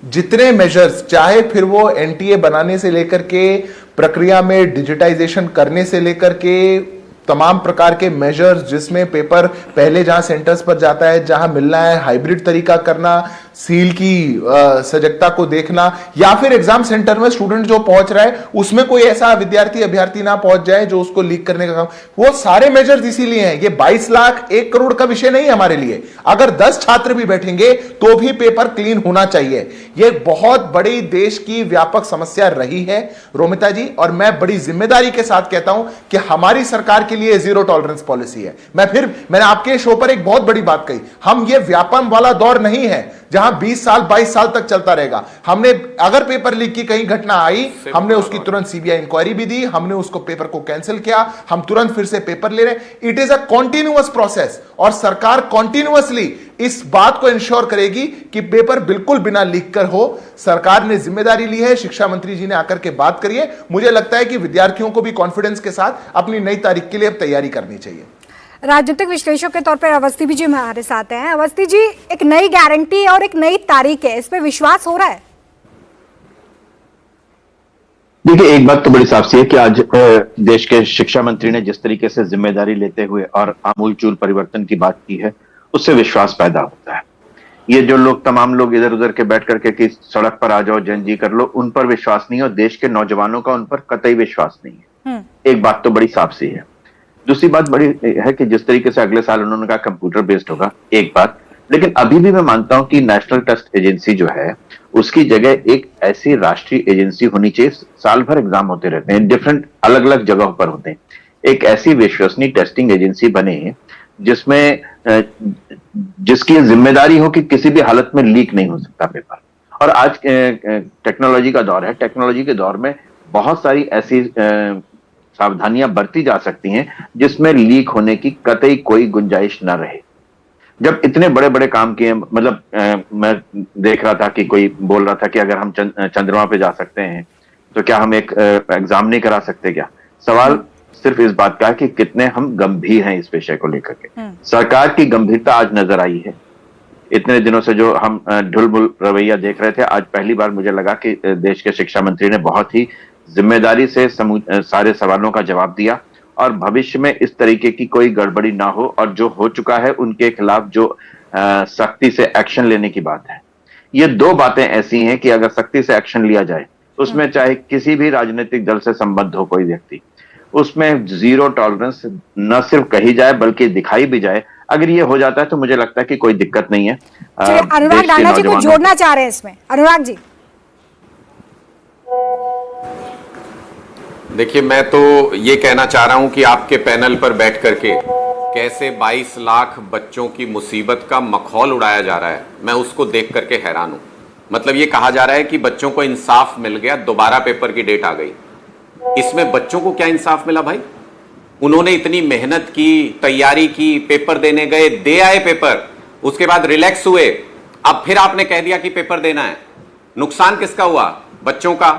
जितने मेजर्स चाहे फिर वो एनटीए बनाने से लेकर के प्रक्रिया में डिजिटाइजेशन करने से लेकर के तमाम प्रकार के मेजर्स जिसमें पेपर पहले जहां सेंटर्स पर जाता है जहां मिलना है हाइब्रिड तरीका करना, सील की सजगता को देखना, या फिर एग्जाम सेंटर में स्टूडेंट जो पहुंच रहा है उसमें कोई ऐसा विद्यार्थी अभ्यर्थी ना पहुंच जाए जो उसको लीक करने का काम, वो सारे मेजर्स इसीलिए हैं। ये 22 लाख 1 करोड़ का विषय नहीं है हमारे लिए। अगर 10 छात्र भी बैठेंगे तो भी पेपर क्लीन होना चाहिए। ये बहुत बड़ी देश की व्यापक समस्या रही है रोमिता जी, और मैं बड़ी जिम्मेदारी के साथ कहता हूं कि हमारी सरकार के लिए जीरो टॉलरेंस पॉलिसी है। मैंने आपके शो पर एक बहुत बड़ी बात कही, हम ये व्यापम वाला दौर नहीं है जहां 20 साल 22 साल तक चलता रहेगा। हमने अगर पेपर लीक की कहीं घटना आई, हमने उसकी तुरंत सीबीआई इंक्वायरी भी दी, हमने उसको पेपर को कैंसिल किया, हम तुरंत फिर से पेपर ले रहे। It is a continuous process और सरकार कॉन्टिन्यूअसली इस बात को इंश्योर करेगी कि पेपर बिल्कुल बिना लीक कर हो। सरकार ने जिम्मेदारी ली है, शिक्षा मंत्री जी ने आकर के बात करी है। मुझे लगता है कि विद्यार्थियों को भी कॉन्फिडेंस के साथ अपनी नई तारीख के लिए अब तैयारी करनी चाहिए। राजनीतिक विश्लेषक के तौर पर अवस्थी जी हमारे साथ हैं। अवस्थी जी, एक नई गारंटी और एक नई तारीख है, इस पे विश्वास हो रहा है? देखिए, एक बात तो बड़ी साफ सी है कि आज देश के शिक्षा मंत्री ने जिस तरीके से जिम्मेदारी लेते हुए और आमूलचूल परिवर्तन की बात की है, उससे विश्वास पैदा होता है। ये जो लोग तमाम लोग इधर उधर के बैठ करके कि सड़क पर आ जाओ, जन जी कर लो, उन पर विश्वास नहीं है और देश के नौजवानों का उन पर कतई विश्वास नहीं है। एक बात तो बड़ी साफ सी है। दूसरी बात बड़ी है कि जिस तरीके से अगले साल उन्होंने कहा कंप्यूटर बेस्ड होगा, एक बात, लेकिन अभी भी मैं मानता हूं कि नेशनल टेस्ट एजेंसी जो है उसकी जगह एक ऐसी राष्ट्रीय एजेंसी होनी चाहिए। साल भर एग्जाम होते रहते हैं, डिफरेंट अलग अलग जगहों पर होते हैं। एक ऐसी विश्वसनीय टेस्टिंग एजेंसी बने जिसमें जिसकी जिम्मेदारी हो कि किसी भी हालत में लीक नहीं हो सकता पेपर। और आज टेक्नोलॉजी का दौर है, टेक्नोलॉजी के दौर में बहुत सारी ऐसी सावधानियां बरती जा सकती हैं जिसमें लीक होने की कतई कोई गुंजाइश न रहे। जब इतने बड़े बड़े काम किए, मतलब मैं देख रहा था कि कोई बोल रहा था कि अगर हम चंद्रमा पे जा सकते हैं तो क्या हम एक एग्जाम नहीं करा सकते क्या? सवाल सिर्फ इस बात का है कि कितने हम गंभीर हैं इस विषय को लेकर के। सरकार की गंभीरता आज नजर आई है। इतने दिनों से जो हम ढुलमुल रवैया देख रहे थे, आज पहली बार मुझे लगा कि देश के शिक्षा मंत्री ने बहुत ही जिम्मेदारी से सारे सवालों का जवाब दिया और भविष्य में इस तरीके की कोई गड़बड़ी ना हो, और जो हो चुका है उनके खिलाफ जो सख्ती से एक्शन लेने की बात है। ये दो बातें ऐसी हैं कि अगर सख्ती से एक्शन लिया जाए, उसमें चाहे किसी भी राजनीतिक दल से संबद्ध हो कोई व्यक्ति, उसमें जीरो टॉलरेंस न सिर्फ कही जाए बल्कि दिखाई भी जाए। अगर ये हो जाता है तो मुझे लगता है कि कोई दिक्कत नहीं है। अनुराग डांडा जी को जोड़ना चाह रहे हैं इसमें। अनुराग जी, देखिए, मैं तो ये कहना चाह रहा हूं कि आपके पैनल पर बैठ करके कैसे 22 लाख बच्चों की मुसीबत का मखौल उड़ाया जा रहा है, मैं उसको देख करके हैरान हूं। मतलब ये कहा जा रहा है कि बच्चों को इंसाफ मिल गया, दोबारा पेपर की डेट आ गई। इसमें बच्चों को क्या इंसाफ मिला भाई? उन्होंने इतनी मेहनत की, तैयारी की, पेपर देने गए, दे आए पेपर, उसके बाद रिलैक्स हुए, अब फिर आपने कह दिया कि पेपर देना है। नुकसान किसका हुआ? बच्चों का।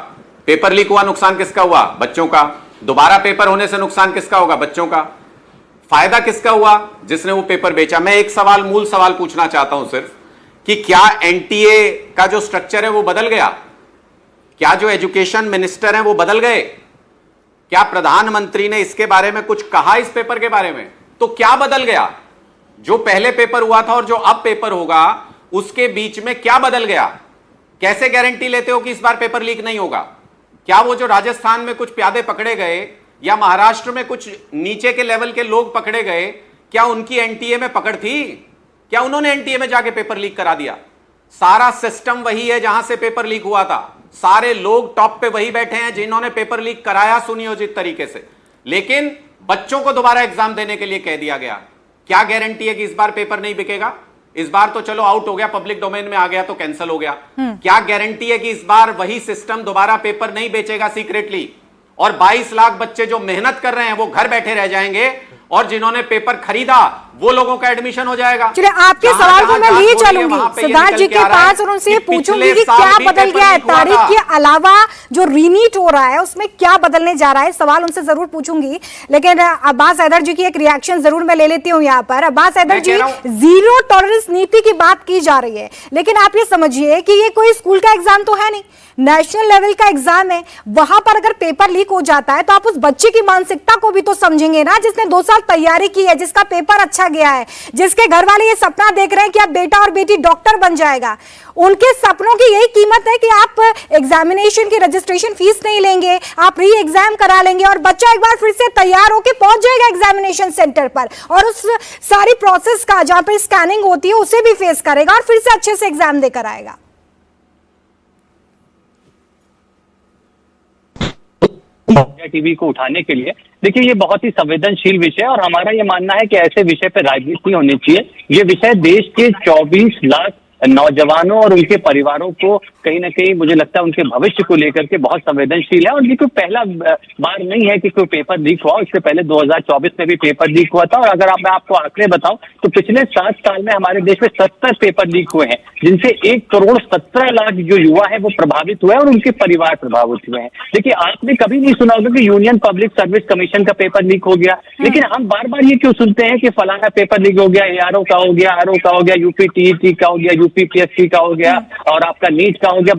पेपर लीक हुआ, नुकसान किसका हुआ? बच्चों का। दोबारा पेपर होने से नुकसान किसका होगा? बच्चों का। फायदा किसका हुआ? जिसने वो पेपर बेचा। मैं एक सवाल, मूल सवाल पूछना चाहता हूं सिर्फ कि क्या एनटीए का जो स्ट्रक्चर है वो बदल गया? क्या जो एजुकेशन मिनिस्टर है वो बदल गए? क्या प्रधानमंत्री ने इसके बारे में कुछ कहा इस पेपर के बारे में? तो क्या बदल गया? जो पहले पेपर हुआ था और जो अब पेपर होगा उसके बीच में क्या बदल गया? कैसे गारंटी लेते हो कि इस बार पेपर लीक नहीं होगा? क्या वो जो राजस्थान में कुछ प्यादे पकड़े गए या महाराष्ट्र में कुछ नीचे के लेवल के लोग पकड़े गए, क्या उनकी एनटीए में पकड़ थी? क्या उन्होंने एनटीए में जाके पेपर लीक करा दिया? सारा सिस्टम वही है जहां से पेपर लीक हुआ था। सारे लोग टॉप पे वही बैठे हैं जिन्होंने पेपर लीक कराया सुनियोजित तरीके से, लेकिन बच्चों को दोबारा एग्जाम देने के लिए कह दिया गया। क्या गारंटी है कि इस बार पेपर नहीं बिकेगा? इस बार तो चलो आउट हो गया, पब्लिक डोमेन में आ गया तो कैंसिल हो गया। क्या गारंटी है कि इस बार वही सिस्टम दोबारा पेपर नहीं बेचेगा सीक्रेटली? और 22 लाख बच्चे जो मेहनत कर रहे हैं वो घर बैठे रह जाएंगे, और जिन्होंने पेपर खरीदा वो लोगों का एडमिशन हो जाएगा। चलिए, आपके सवाल को मैं लिए चलूंगी सिद्धार्थ जी के पास और उनसे ये पूछूंगी कि क्या बदल गया है तारीख के अलावा जो रीनीट हो रहा है उसमें क्या बदलने जा रहा है। सवाल उनसे जरूर पूछूंगी, लेकिन अब्बास हैदर जी की एक रिएक्शन जरूर मैं ले लेती हूँ यहाँ पर। अब्बास हैदर जी, जीरो टॉलरेंस नीति की बात की जा रही है, लेकिन आप ये समझिए कि ये कोई स्कूल का एग्जाम तो है नहीं, नेशनल लेवल का एग्जाम है। वहां पर अगर पेपर लीक हो जाता है तो आप उस बच्चे की मानसिकता को भी तो समझेंगे ना, जिसने 2 साल तैयारी की है, जिसका पेपर अच्छा गया है, जिसके घर वाले ये सपना देख रहे हैं कि अब बेटा और बेटी डॉक्टर बन जाएगा। उनके सपनों की यही कीमत है कि आप एग्जामिनेशन की रजिस्ट्रेशन फीस नहीं लेंगे, आप री एग्जाम करा लेंगे और बच्चा एक बार फिर से तैयार होकर पहुंच जाएगा एग्जामिनेशन सेंटर पर, और उस सारी प्रोसेस का जहां पर स्कैनिंग होती है उसे भी फेस करेगा और फिर से अच्छे से एग्जाम देकर आएगा। टीवी को उठाने के लिए देखिए, ये बहुत ही संवेदनशील विषय है और हमारा ये मानना है कि ऐसे विषय पर राजनीति होनी चाहिए। ये विषय देश के 24 लाख नौजवानों और उनके परिवारों को कहीं ना कहीं मुझे लगता है उनके भविष्य को लेकर के बहुत संवेदनशील है। और ये कोई पहला बार नहीं है कि कोई पेपर लीक हुआ, इससे पहले 2024 में भी पेपर लीक हुआ था। और अगर मैं आपको आंकड़े बताऊं तो पिछले 7 साल में हमारे देश में 70 पेपर लीक हुए हैं, जिनसे 1,17,00,000 जो युवा है वो प्रभावित हुए हैं और उनके परिवार प्रभावित हुए हैं। देखिए, आपने कभी नहीं सुना होगा कि यूनियन पब्लिक सर्विस कमीशन का पेपर लीक हो गया, लेकिन हम बार बार ये क्यों सुनते हैं कि फलाना पेपर लीक हो गया, ARO का हो गया, RO का हो गया, UPTET का हो गया, UPPSC का हो गया और आपका नीट का हो गया।